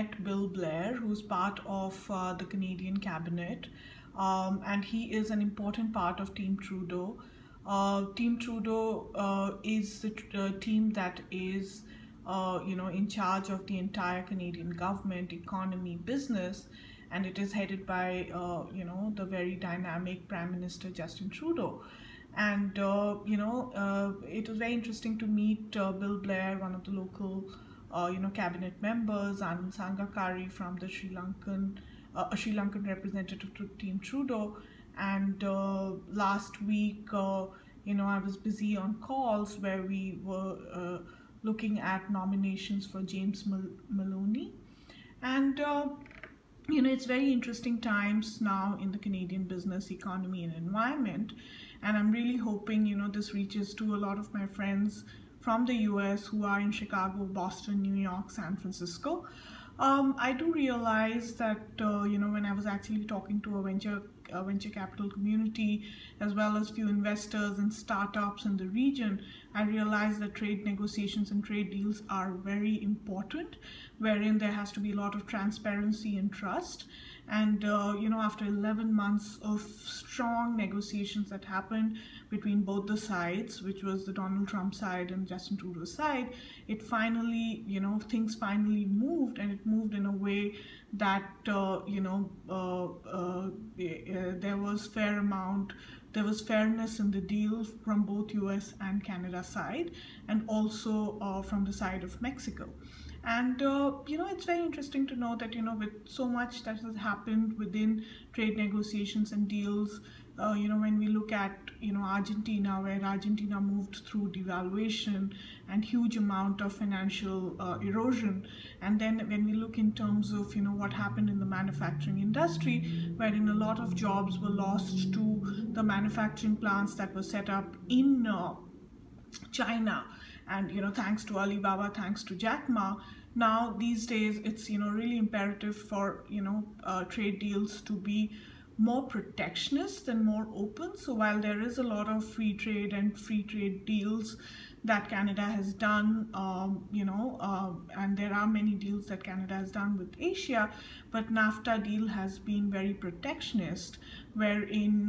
met Bill Blair, who's part of the Canadian cabinet, and he is an important part of Team Trudeau. Team Trudeau is the team that is in charge of the entire Canadian government, economy, business, and it is headed by the very dynamic Prime Minister Justin Trudeau. And it was very interesting to meet Bill Blair, one of the local cabinet members, Anand Sanghakari from the Sri Lankan representative to Team Trudeau. And last week, I was busy on calls where we were looking at nominations for James Maloney. And it's very interesting times now in the Canadian business, economy, and environment. And I'm really hoping, this reaches to a lot of my friends from the US who are in Chicago, Boston, New York, San Francisco. I do realize that, when I was actually talking to a venture capital community, as well as few investors and startups in the region, I realized that trade negotiations and trade deals are very important, wherein there has to be a lot of transparency and trust. And, after 11 months of strong negotiations that happened between both the sides, which was the Donald Trump side and Justin Trudeau side, it finally, things finally moved, and it moved in a way that, there was fairness in the deal from both US and Canada side, and also from the side of Mexico. And it's very interesting to know that with so much that has happened within trade negotiations and deals, when we look at Argentina, where Argentina moved through devaluation and huge amount of financial erosion, and then when we look in terms of what happened in the manufacturing industry, wherein a lot of jobs were lost to the manufacturing plants that were set up in China. And thanks to Alibaba, thanks to Jack Ma, now these days it's really imperative for trade deals to be more protectionist and more open. So while there is a lot of free trade and free trade deals that Canada has done, and there are many deals that Canada has done with Asia, but NAFTA deal has been very protectionist, wherein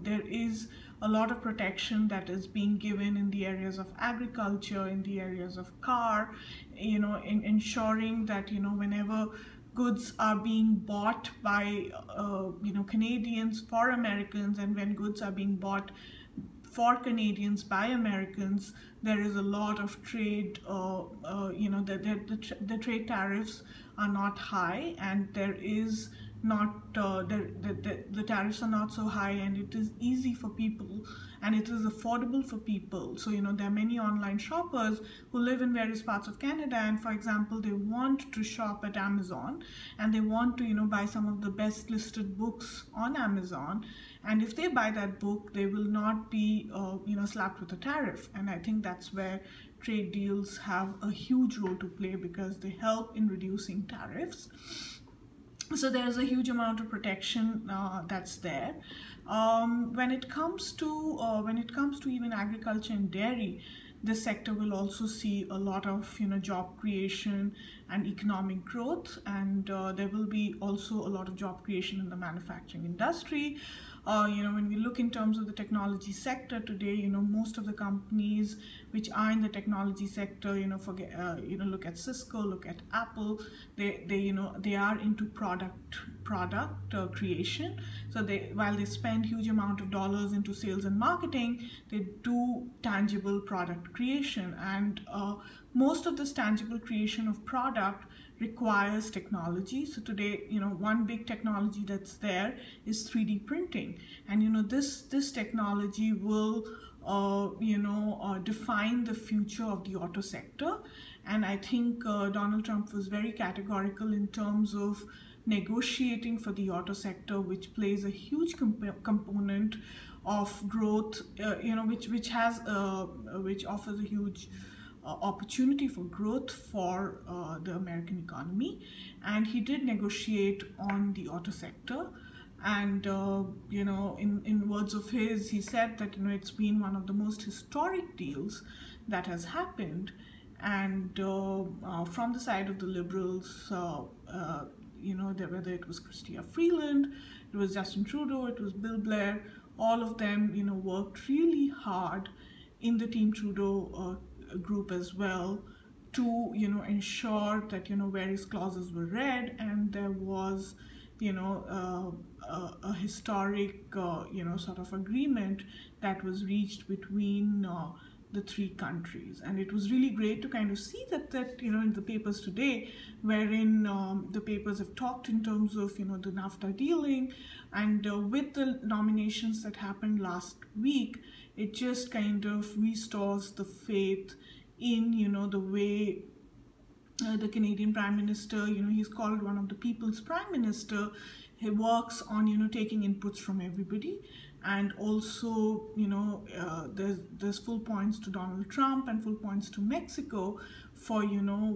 there is a lot of protection that is being given in the areas of agriculture, in the areas of car, in ensuring that whenever goods are being bought by Canadians for Americans, and when goods are being bought for Canadians by Americans, there is a lot of trade, the trade tariffs are not high, and there is not the tariffs are not so high, and it is easy for people, and it is affordable for people. So there are many online shoppers who live in various parts of Canada, and for example they want to shop at Amazon, and they want to buy some of the best listed books on Amazon, and if they buy that book, they will not be slapped with a tariff. And I think that's where trade deals have a huge role to play, because they help in reducing tariffs. So there's a huge amount of protection that's there. When it comes to even agriculture and dairy, this sector will also see a lot of job creation and economic growth, and there will be also a lot of job creation in the manufacturing industry. When we look in terms of the technology sector today, most of the companies which are in the technology sector, look at Cisco, look at Apple, they are into product creation. So while they spend huge amount of dollars into sales and marketing, they do tangible product creation, and most of this tangible creation of product requires technology. So today, one big technology that's there is 3D printing, and this technology will define the future of the auto sector. And I think Donald Trump was very categorical in terms of negotiating for the auto sector, which plays a huge component of growth, which offers a huge opportunity for growth for the American economy. And he did negotiate on the auto sector, and in words of his, he said that it's been one of the most historic deals that has happened. And from the side of the Liberals, whether it was Chrystia Freeland, it was Justin Trudeau, it was Bill Blair, all of them, worked really hard in the Team Trudeau group as well to, ensure that, various clauses were read, and there was, a historic, sort of agreement that was reached between the three countries. And it was really great to kind of see that in the papers today, wherein the papers have talked in terms of the NAFTA dealing, and with the nominations that happened last week, it just kind of restores the faith in the way the Canadian Prime Minister, he's called one of the people's Prime Minister. He works on, taking inputs from everybody. And also, there's full points to Donald Trump and full points to Mexico for,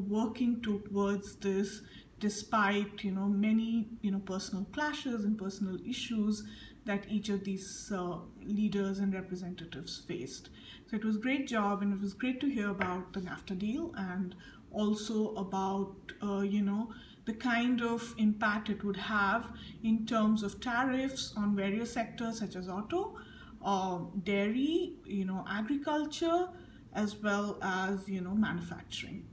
working towards this despite, many, personal clashes and personal issues that each of these leaders and representatives faced. So it was a great job, and it was great to hear about the NAFTA deal, and also about, the kind of impact it would have in terms of tariffs on various sectors such as auto, dairy, agriculture, as well as, manufacturing.